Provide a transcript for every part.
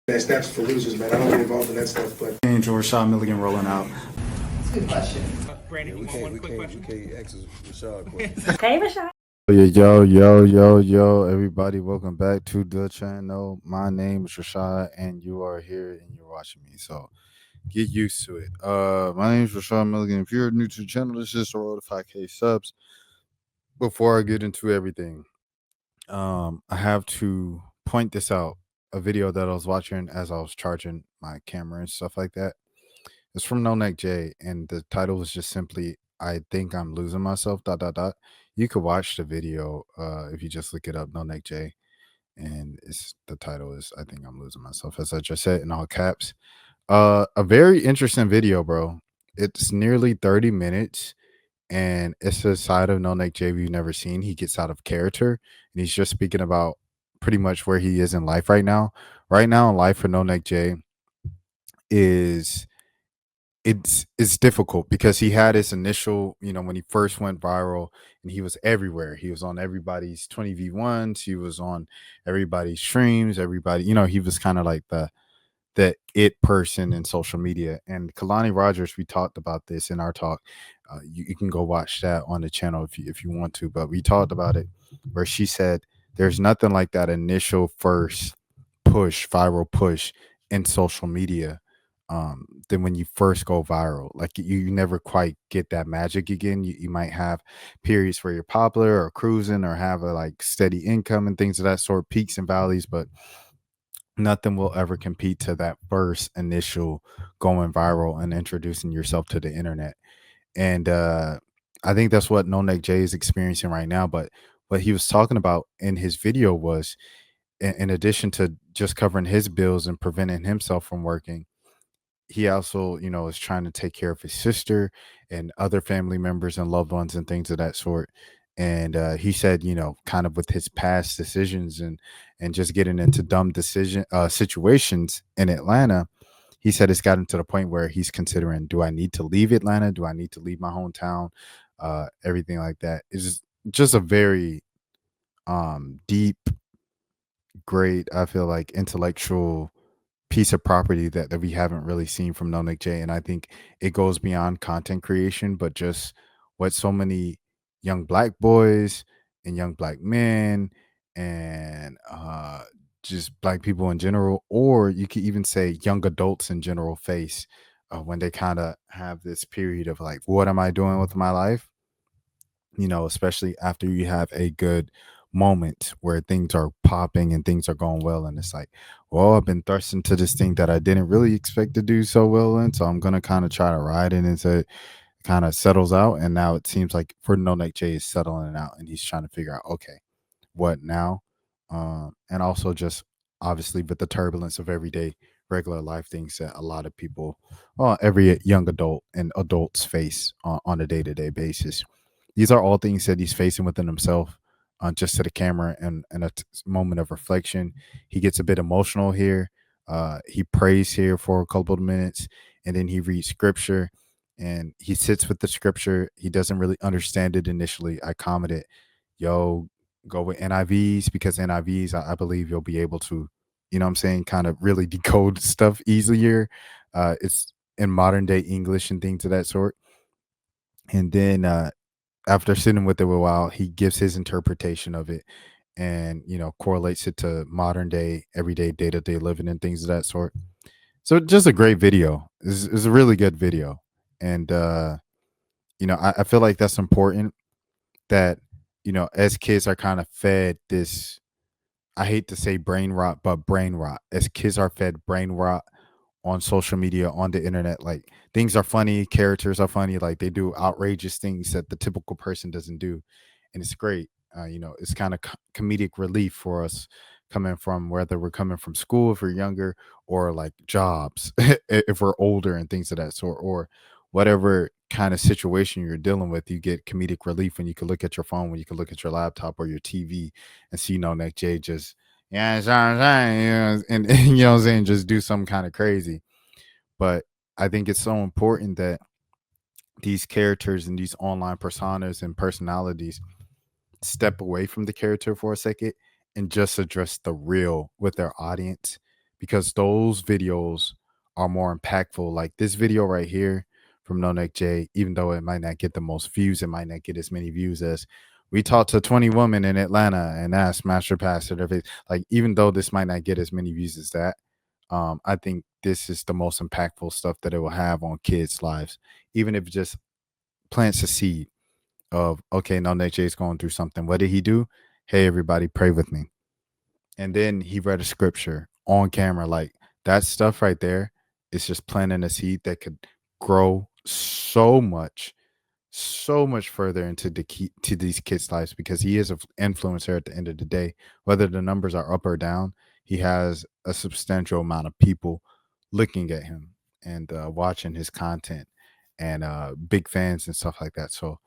That's for losers, man. I don't get involved in that stuff, but Angel Rashad Milligan rolling out. That's a good question. Brandon, you want one quick question? We can't ask Rashad questions. Hey, Rashad. Yo, everybody. Welcome back to the channel. My name is Rashad, and you are here and you're watching me. So get used to it. My name is Rashad Milligan. If you're new to the channel, this is the road to 5K subs. Before I get into everything, I have to point this out. A video that I was watching as I was charging my camera and stuff like that. It's from NoNeckJay, and the title was just simply "I think I'm losing myself." Dot dot dot. You could watch the video if you just look it up, NoNeckJay, and it's the title is "I think I'm losing myself," as I just said in all caps. A very interesting video, bro. It's nearly 30 minutes, and it's a side of NoNeckJay we've never seen. He gets out of character, and he's just speaking about pretty much where he is in life right now. Right now in life for NoNeckJay is it's difficult because he had his initial, when he first went viral and he was everywhere. He was on everybody's 20v1s, he was on everybody's streams, everybody, he was kind of like the it person in social media. And Kalani Rogers, we talked about this in our talk. You can go watch that on the channel if you want to, but we talked about it where she said there's nothing like that initial first viral push in social media than when you first go viral. Like you never quite get that magic again. You might have periods where you're popular or cruising or have a like steady income and things of that sort, peaks and valleys, but nothing will ever compete to that first initial going viral and introducing yourself to the internet. And I think that's what NoNeckJay is experiencing right now. But what he was talking about in his video was, in addition to just covering his bills and preventing himself from working, he also, is trying to take care of his sister and other family members and loved ones and things of that sort. And he said, kind of with his past decisions and just getting into dumb situations in Atlanta, he said it's gotten to the point where he's considering, do I need to leave Atlanta? Do I need to leave my hometown? Everything like that is just a very deep, great, I feel like, intellectual piece of property that we haven't really seen from NoNeckJay. And I think it goes beyond content creation, but just what so many young black boys and young black men and just black people in general, or you could even say young adults in general, face when they kind of have this period of like, what am I doing with my life? Especially after you have a good moment where things are popping and things are going well. And it's like, well, I've been thrust into this thing that I didn't really expect to do so well in. So I'm going to kind of try to ride it until it kind of settles out. And now it seems like for NoNeckJay is settling it out and he's trying to figure out, okay, what now? And also just obviously with the turbulence of everyday regular life things that a lot of people, well, every young adult and adults face on a day-to-day basis. These are all things that he's facing within himself, just to the camera and moment of reflection. He gets a bit emotional here. He prays here for a couple of minutes, and then he reads scripture, and he sits with the scripture. He doesn't really understand it initially. I commented, yo, go with NIVs because NIVs, I believe you'll be able to, what I'm saying, kind of really decode stuff easier. It's in modern day English and things of that sort. And then after sitting with it a while, he gives his interpretation of it and, correlates it to modern day, everyday, day-to-day living and things of that sort. So just a great video. It's a really good video. And, I feel like that's important that, as kids are kind of fed this, I hate to say brain rot, but brain rot. As kids are fed brain rot on social media, on the internet, like things are funny, characters are funny, like they do outrageous things that the typical person doesn't do, and it's great. It's kind of comedic relief for us coming from, whether we're coming from school if we're younger, or like jobs if we're older and things of that sort, or whatever kind of situation you're dealing with. You get comedic relief when you can look at your phone, when you can look at your laptop or your TV and see NoNeckJay just, yeah, it's all right, and you know what I'm saying, just do something kind of crazy. But I think it's so important that these characters and these online personas and personalities step away from the character for a second and just address the real with their audience, because those videos are more impactful. Like this video right here from NoNeckJay, even though it might not get the most views, it might not get as many views as we talked to 20 women in Atlanta and asked Master Pastor their face. Like, even though this might not get as many views as that, I think this is the most impactful stuff that it will have on kids' lives, even if it just plants a seed of, okay, NoNeckJay is going through something. What did he do? Hey, everybody, pray with me. And then he read a scripture on camera. Like, that stuff right there is just planting a seed that could grow so much further into to these kids' lives, because he is an influencer at the end of the day. Whether the numbers are up or down, he has a substantial amount of people looking at him and watching his content, and big fans and stuff like that. So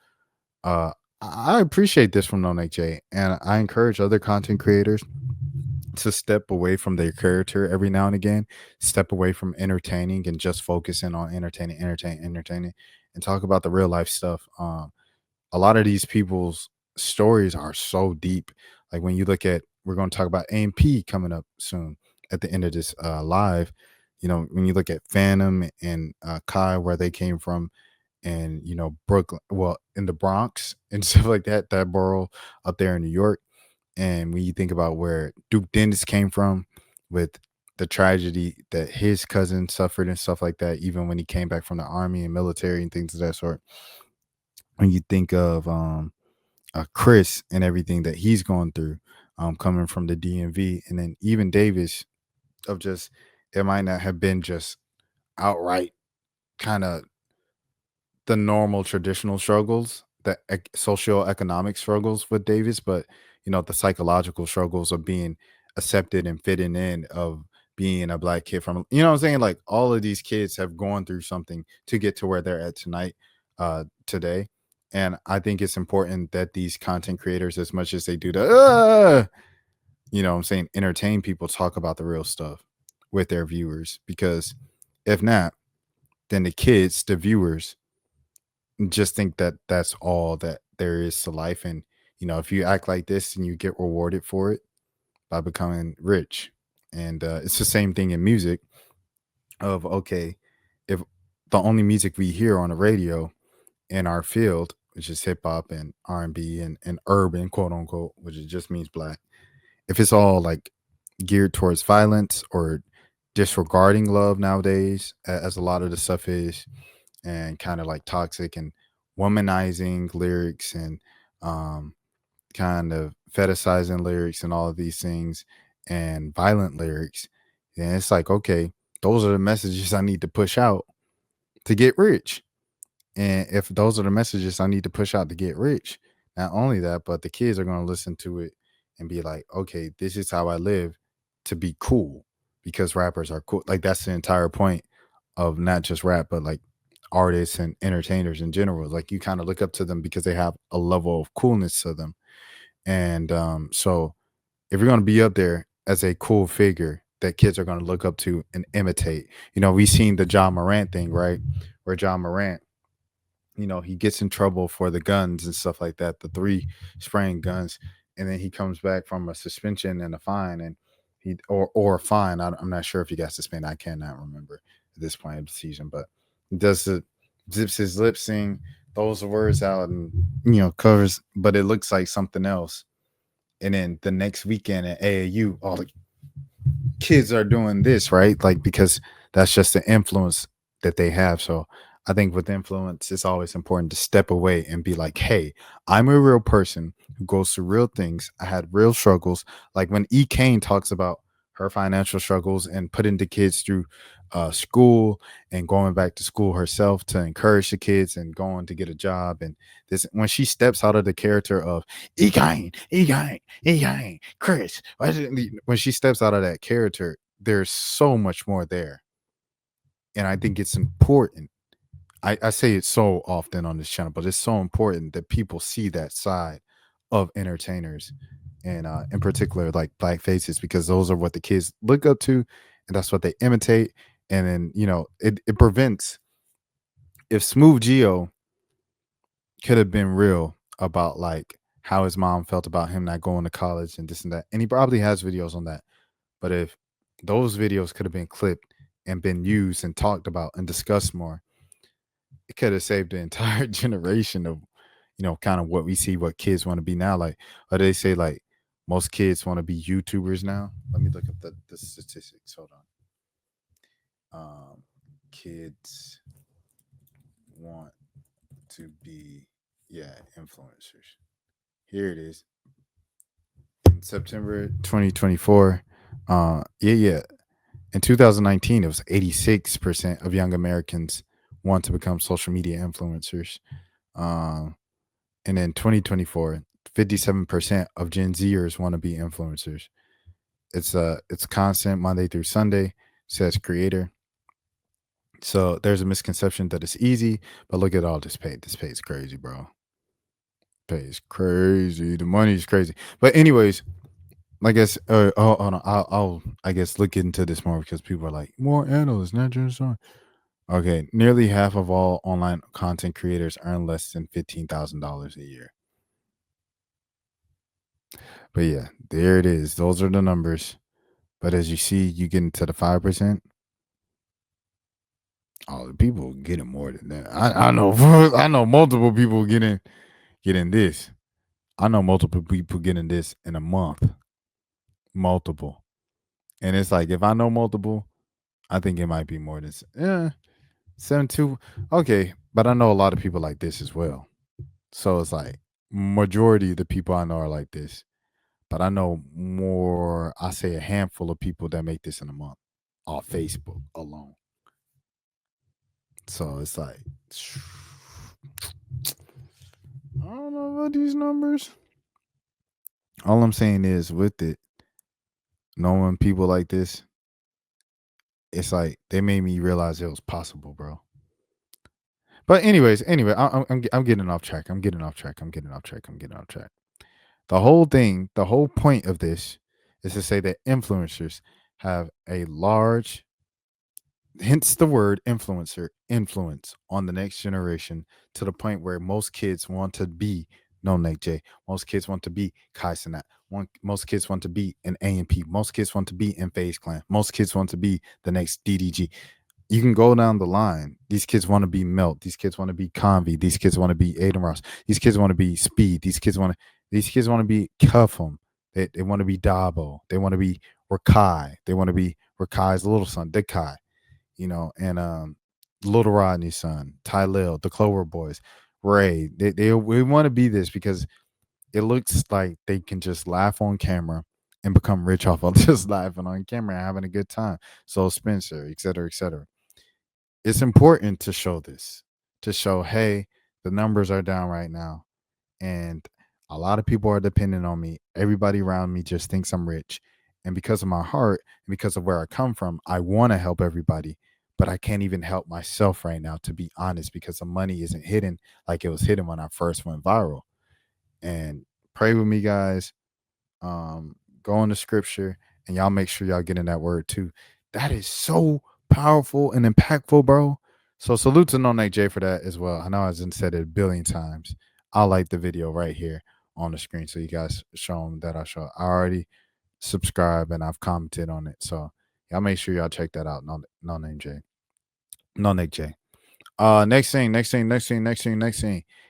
I appreciate this from NoNeckJay, and I encourage other content creators to step away from their character every now and again, step away from entertaining and just focusing on entertaining, and talk about the real life stuff. A lot of these people's stories are so deep. Like when you look at, we're going to talk about AMP coming up soon at the end of this live. You know, when you look at Phantom and Kai, where they came from, and you know, Brooklyn, well, in the Bronx and stuff like that, that borough up there in New York. And when you think about where Duke Dennis came from, with the tragedy that his cousin suffered and stuff like that, even when he came back from the army and military and things of that sort. When you think of Chris and everything that he's going through, coming from the DMV, and then even Davis, of just, it might not have been just outright kind of the normal traditional struggles, the socioeconomic struggles with Davis, but you know, the psychological struggles of being accepted and fitting in, of being a black kid from, you know what I'm saying? Like, all of these kids have gone through something to get to where they're at tonight, today. And I think it's important that these content creators, as much as they do the, you know what I'm saying, entertain people, talk about the real stuff with their viewers, because if not, then the kids, the viewers, just think that that's all that there is to life. And you know, if you act like this, and you get rewarded for it by becoming rich. And it's the same thing in music, of, okay, if the only music we hear on the radio in our field, which is hip-hop and R&B and urban, quote unquote, which it just means black, if it's all like geared towards violence or disregarding love nowadays, as a lot of the stuff is, and kind of like toxic and womanizing lyrics, and um, kind of fetishizing lyrics and all of these things, and violent lyrics, then it's like, okay, those are the messages I need to push out to get rich. And if those are the messages I need to push out to get rich, not only that, but the kids are going to listen to it and be like, okay, this is how I live to be cool, because rappers are cool. Like, that's the entire point of not just rap, but like artists and entertainers in general. Like, you kind of look up to them because they have a level of coolness to them. And so if you're going to be up there as a cool figure that kids are going to look up to and imitate, you know, we seen the John Morant thing, right? Where John Morant, you know, he gets in trouble for the guns and stuff like that, the 3 spraying guns, and then he comes back from a suspension and a fine, and he, or a fine. I'm not sure if he got suspended. I cannot remember at this point of the season, but he does the zips his lip, sing, throws the words out, and you know, covers, but it looks like something else. And then the next weekend at AAU, all the kids are doing this, right? Like, because that's just the influence that they have. So I think with influence, it's always important to step away and be like, hey, I'm a real person who goes through real things. I had real struggles. Like when E. Kane talks about her financial struggles and putting the kids through school, and going back to school herself to encourage the kids, and going to get a job. And this, when she steps out of the character of E. Kane, Chris, when she steps out of that character, there's so much more there. And I think it's important. I say it so often on this channel, but it's so important that people see that side of entertainers, and in particular, like black faces, because those are what the kids look up to, and that's what they imitate. And then, you know, it prevents, if Smooth Geo could have been real about like how his mom felt about him not going to college and this and that, and he probably has videos on that. But if those videos could have been clipped and been used and talked about and discussed more. It could have saved the entire generation of, kind of what we see, what kids want to be now. Like, or they say like most kids want to be YouTubers now. Let me look up the statistics. Hold on. Kids want to be, influencers. Here it is. In September 2024. In 2019, it was 86% of young Americans want to become social media influencers. And in 2024, 57% of Gen Zers want to be influencers. It's constant Monday through Sunday, says creator. So there's a misconception that it's easy, but look at all this pay. This pay is crazy, bro. Pay is crazy. The money is crazy. But anyways, I guess I'll I guess look into this more because people are like, more analysts, not just on. Okay, nearly half of all online content creators earn less than $15,000 a year. But yeah, there it is. Those are the numbers. But as you see, you get into the 5%. Oh, the people getting more than that. I know. I know multiple people getting this. I know multiple people getting this in a month. Multiple. And it's like, if I know multiple, I think it might be more than 7.2. Okay, but I know a lot of people like this as well. So it's like majority of the people I know are like this. But I know more, I say a handful of people that make this in a month off Facebook alone. So it's like, I don't know about these numbers. All I'm saying is with it, knowing people like this, it's like they made me realize it was possible, bro. But anyway, I'm getting off track. I'm getting off track. The whole point of this is to say that influencers have a large, hence the word influencer, influence on the next generation, to the point where most kids want to be NoNeckJay. Most kids want to be Kai Cenat. Most kids want to be an A&P. Most kids want to be in FaZe Clan. Most kids want to be the next DDG. You can go down the line. These kids want to be Melt. These kids want to be Convy. These kids want to be Aiden Ross. These kids want to be Speed. These kids want to be Cuff'em. They want to be Dabo. They want to be Rakai. They want to be Rakai's little son, Dekai, and Little Rodney's son, Tylil, the Clover Boys, Ray. They want to be this because it looks like they can just laugh on camera and become rich off of just laughing on camera and having a good time. So Spencer, et cetera, et cetera. It's important to show this, to show, hey, the numbers are down right now. And a lot of people are dependent on me. Everybody around me just thinks I'm rich. And because of my heart, and because of where I come from, I want to help everybody. But I can't even help myself right now, to be honest, because the money isn't hidden like it was hidden when I first went viral. And pray with me, guys. Go into scripture and y'all make sure y'all get in that word too. That is so powerful and impactful, bro. So salute to NoNeckJay for that as well. I know I have said it a billion times. I'll like the video right here on the screen so you guys show them that I already subscribe and I've commented on it. So y'all make sure y'all check that out. NoNeckJay. Next thing.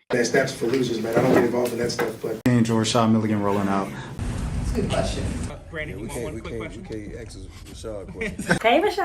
That's for losers, man. I don't get involved in that stuff, but Angel Rashad Milligan rolling out. That's a good question. We can't ask Rashad questions. Hey, Rashad.